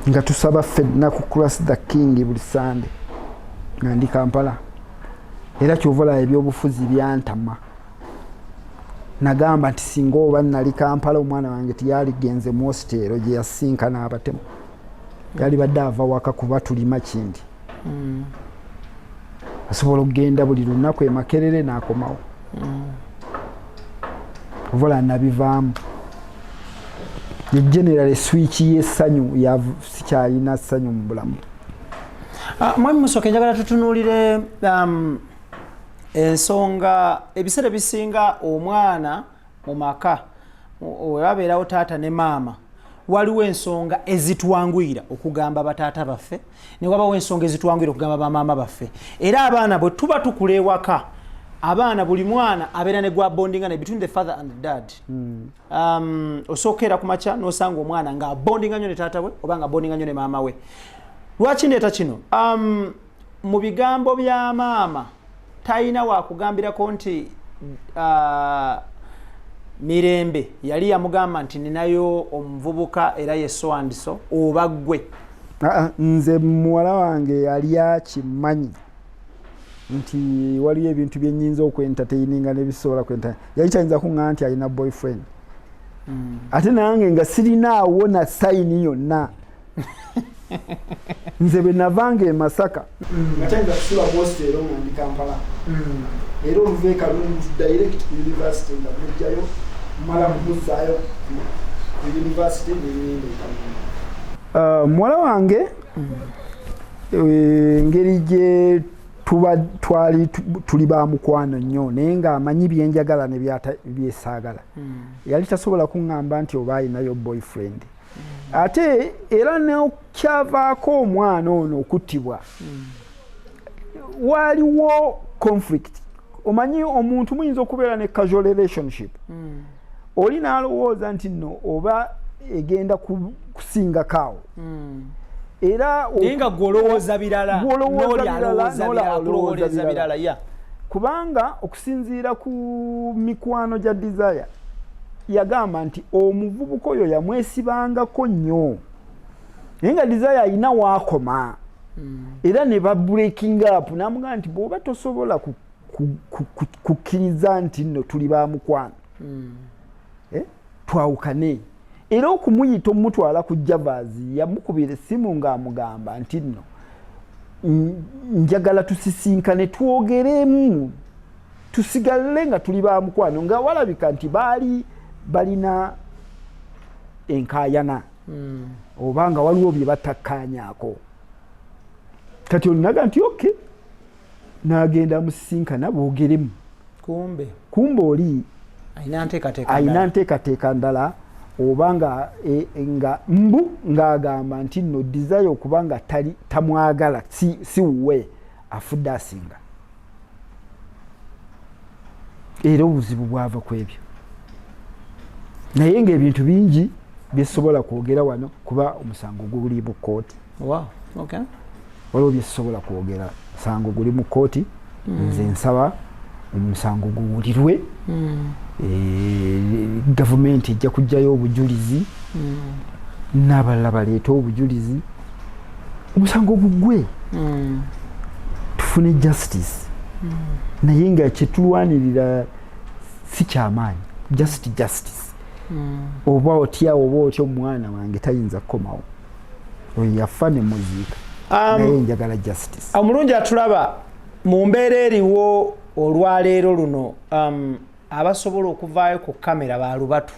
nga tusaba fedna ku cross the king buli Sande nga ndi Kampala era kyovola ebyobufuzi byantama nagamba nti singa oba nali Kampala omwana wange tiyali genze mu hostel gye yasinkana abatemu yali badde ava waka kuba tulima kindi asobola okugenda buli lunaku e Makerere n'akomawo vola nabivaamu ye general switch y'essanyu sikyalina ssanyu mu bulamu. Mwami Musoke njagala tutunuulire ensonga ebiseera ebisinga omwana mu maka webabeerawo taata ne maama waliwo ensonga ezitwanguyira okugamba bataata baffe ne wabawo ensonga ezitwanguyira okugamba bamaama baffe era abaana bwe tuba tukula ewaka abaana buli mwana abeera ne gwa bondinga ne between the father and the dad osookera ku makya n'osanga omwana nga bondinga nnyo ne taata we oba nga bondinga nnyo ne maama we. Lwaki ndeeta kino? Mu bigambo bya maama talina wakugambirako nti Mirembe yali yamugamba nti ninayo omuvubuka era ye so and so oba ggwe? Nze muwala wange yali akimanyi nti waliyo ebintu byennyinza okwentataininga nebisobola kwentataininga. Yali kyayinza kuŋŋamba nti alina boyfriend ate nange nga sirinaawo na sayini yonna nze bwe navanga e Masaka nga kyayinza kusiba bositero nga ndi Kampala era oluva e Kalungu direct ku university nga mujjayo mala kumuzaayo ku university n'engenda e Kalungu. Muwala wange engeri gye twali tuli ba mukwano nnyo naye ng'amanyi byenjagala ne byesaagala yali tasobola kuŋŋamba nti oba alinayo boyfriend ate era n'okyavaako omwana ono okuttibwa waliwo conflict omanyi omuntu muyinza okubeera ne casual relationship oli n'alowooza nti nno oba egenda kusinga kaawo era nga gwolowooza birala n'olowooza birala ya kubanga okusinziira ku mikwano gya Desire yagamba nti omuvubuka oyo yamwesibangako nnyo naye nga Desire alina waakoma era ne ba breaking up n'amugamba nti bw'oba tosobola kukkiriza nti nno tuli ba mukwano twawukane era okumuyita omutwala ku Javaazi yamukubira essimu ng'amugamba nti nno njagala tusisinkane twogeremu tusigale nga tuli ba mukwano nga walabika nti balina enkaayana oba nga waliwo bye batakkaanyaako kati olinaga nti oke n'agenda musisinkana boogeremu kumbe oli ayina nteekateeka ndala oba nga ng'agamba nti nno Desire okuba nga tamwagala si wuwe afudde asinga era obuzibu bwava ku ebyo naye ng'ebintu bingi byesobola kwogera wano kuba omusango guli mu kkooti waliwo byesobola kwogera musango guli mu kkooti nze nsaba omusango guwulirwe gavumenti ejja kujjayo obujulizi n'abalala baleeta obujulizi omusango gugwe tufune justice naye nga kyetulwanirira si kyamaanyi justice oba otya omwana wange tayinza kukomawo oyo yafa ne muziika naye njagala justice omulungi atulaba mu mbeera eriwo olwaleero luno abasobola okuvaayo ku kamera balubatu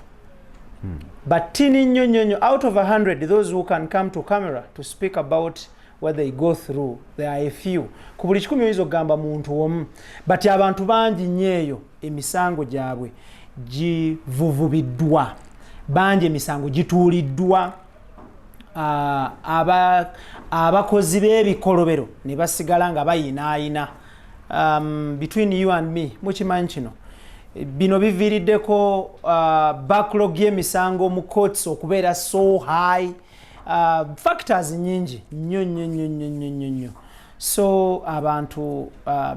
batini nnyo out of 100 those who can come to camera to speak about what they go through there are a few ku buli 100 oyinza okugamba muntu omu but abantu bangi nnyo eyo emisango gyabwe givuvubiddwa bangi emisango gituuliddwa abakozi b'ebikolobero ne basigala nga bayinaayina between you and me mukimanyi kino bino biviiriddeko backlog y'emisango mu courts okubeera so high factors nyingi nnyo so abantu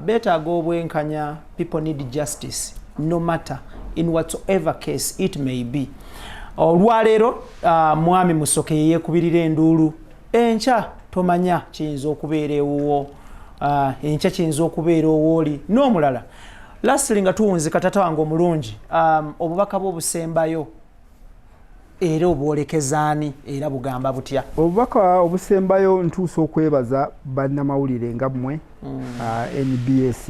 beetaaga obwenkanya people need justice no matter in whatsoever case it may be olwaleero mwami Musoke yeekubirira enduulu enkya tomanya kiyinza okubeera ewuwo enkya kiyinza okubeera owooli n'omulala lastly nga tuwunzika tata wange omulungi obubaka bw'obusembayo era obwolekezaani era bugamba butya obubaka obusembayo ntuusa okwebaza bannamawulire nga mmwe NBS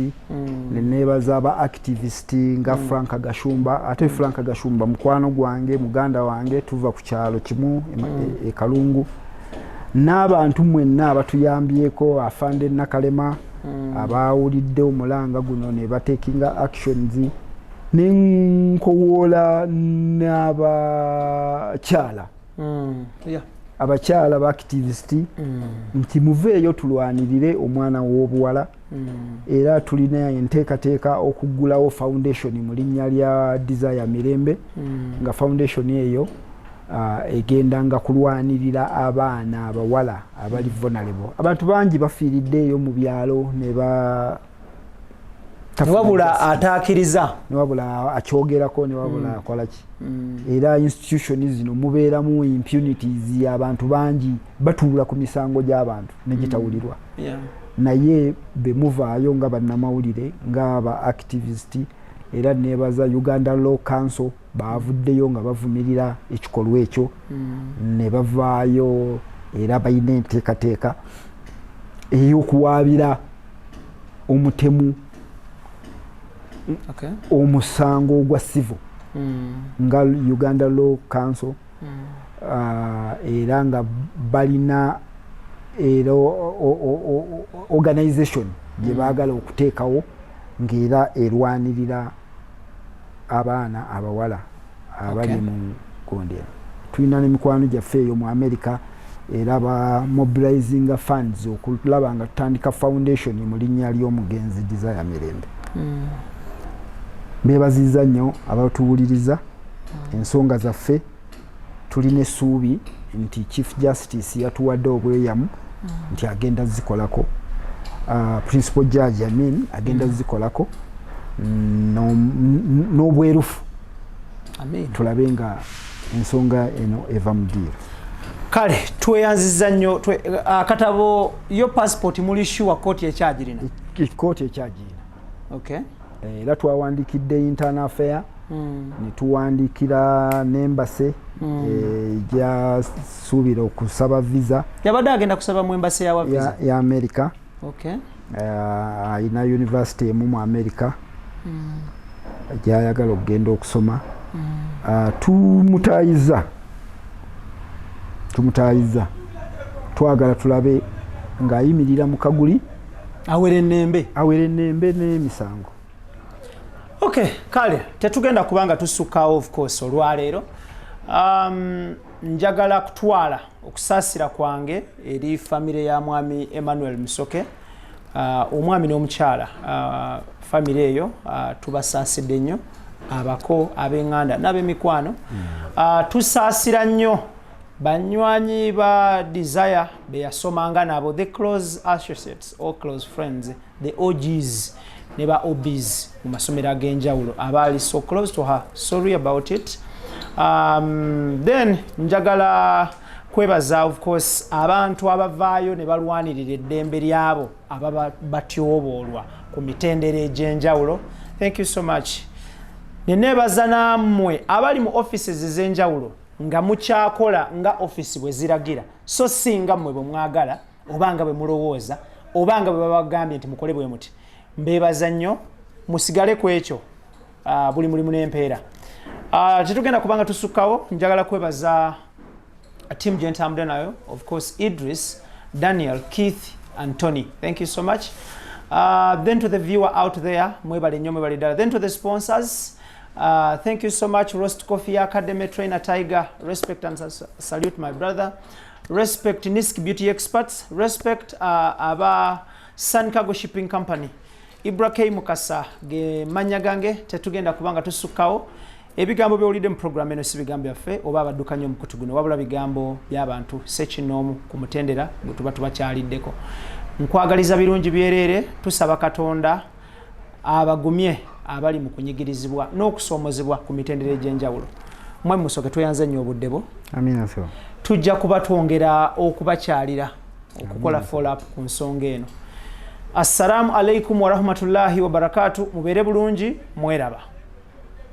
neneebaza aba activist nga Frank Gashumba ate Frank Gashumba mukwano gwange muganda wange tuva ku kyalo kimu e Kalungu n'abantu mwenna abatuyambyeko afande Nakalema abawulidde omulanga guno ne batekinga actions n'enkowoola n'abakyala abakyala ba activist nti muveeyo tulwanirire omwana w'obuwala era tulina enteekateeka okuggulawo foundation mu linnya lya Desire Mirembe nga foundation eyo egenda nga kulwanirira abaana abawala abali vulnerable abantu bangi bafiiriddeeyo mu byalo ne wabula ataakiriza wabula akyogerako ne wabula akolaki era institution zino mubeeramu impunities abantu bangi batuula ku misango gy'abantu negitawulirwa naye bemuvaayo nga bannamawulire ng'aba activist era nebaza Uganda Law Council baavuddeyo nga bavumirira ekikolwa ekyo ne bavaayo era balina enteekateeka ey'okuwaabira omutemu omusango gwa civil nga Uganda Law Council era nga balina era organization gye baagala okuteekawo ng'era erwanirira abaana abawala abali mu gondera tulina n'emikwano gyaffe eyo mu America era ba mobilizing funds okulaba nga tutandika foundation mu linnya ly'Omugenzi Desire Mirembe Bebaziza nnyo abatuwuliriza ensonga zaffe. Tulina essuubi nti Chief Justice yatuwadde obweyamu nti agenda zikolako. Principal Judge agenda zikolako n'obwerufu. Tulabe nga ensonga eno eva mu ddiiro. Kale tweyanziza nnyo akatabo yo passport muli sure kooti ekyagirina. Kooti ekyagirina. Okay. Era twawandiikidde internal affair ne tuwandiikira n'embase gyasuubira okusaba visa. Yabadde agenda kusaba mu embase ya America. Okay. Ayina university emu mu America gyayagala okugenda okusoma. Tumutayiza twagala tulabe ng'ayimirira mu kaguli awere ennembe n'emisango. Okay, kale tetugenda kubanga tusukkawo of course olwaleero. Njagala kutwala okusaasira kwange eri famire ya mwami Emmanuel Musoke, omwami n'omukyala. Famire eyo tubasaasidde nnyo, abako, ab'enganda n'ab'emikwano. Tusaasira nnyo banywanyi ba Desire be yasomanga nabo, the close associates or close friends, the OGs ne ba OBs mu masomero ag'enjawulo abali so close to her. Sorry about it. Then njagala kwebaza of course abantu abavaayo ne balwanirira eddembe lyabo ababa batyoboolwa ku mitendera egy'enjawulo. Thank you so much. Nenebaza nammwe abali mu offices ez'enjawulo nga mukyakola nga office bwe ziragira, so singa mmwe bwe mwagala obanga bwe mulowooza obanga bwe babagambye nti mukole bwe muti. Mbebaza nnyo, musigale ku ekyo buli mulimu n'empeera. Tetugenda kubanga tusukkawo. Njagala kwebaza team gyentambudde nayo, of course Idris, Daniel, Keith and Tony. Thank you so much. Then to the viewer out there, mwebale nnyo mwebale ddala. Then to the sponsors, thank you so much. Roast Coffee Academy, Trainer Tiger, respect and salute my brother. Respect Nisk Beauty Experts, respect aba Sun Cargo Shipping Company. IBRAH Mukasa ge manya gange tetugenda kubanga tusukkawo. Ebigambo by'olidde mu program eno si bigambo byaffe oba abaddukanya omukutu guno, wabula bigambo by'abantu sekinoomu ku mutendera gwe tuba tubakyaliddeko. Nkwagaliza birungi byereere, tusaba Katonda abagumye abali mu kunyigirizibwa n'okusoomozebwa ku mitendera egy'enjawulo. Mwami Musoke tweyanze nnyo obuddebo. Amina. Tujja kuba twongera okubakyalira okukola follow up ku nsonga eno. Assalamu alaikum wa rahmatullahi wa barakatuh. Mubeere bulungi, mweraba.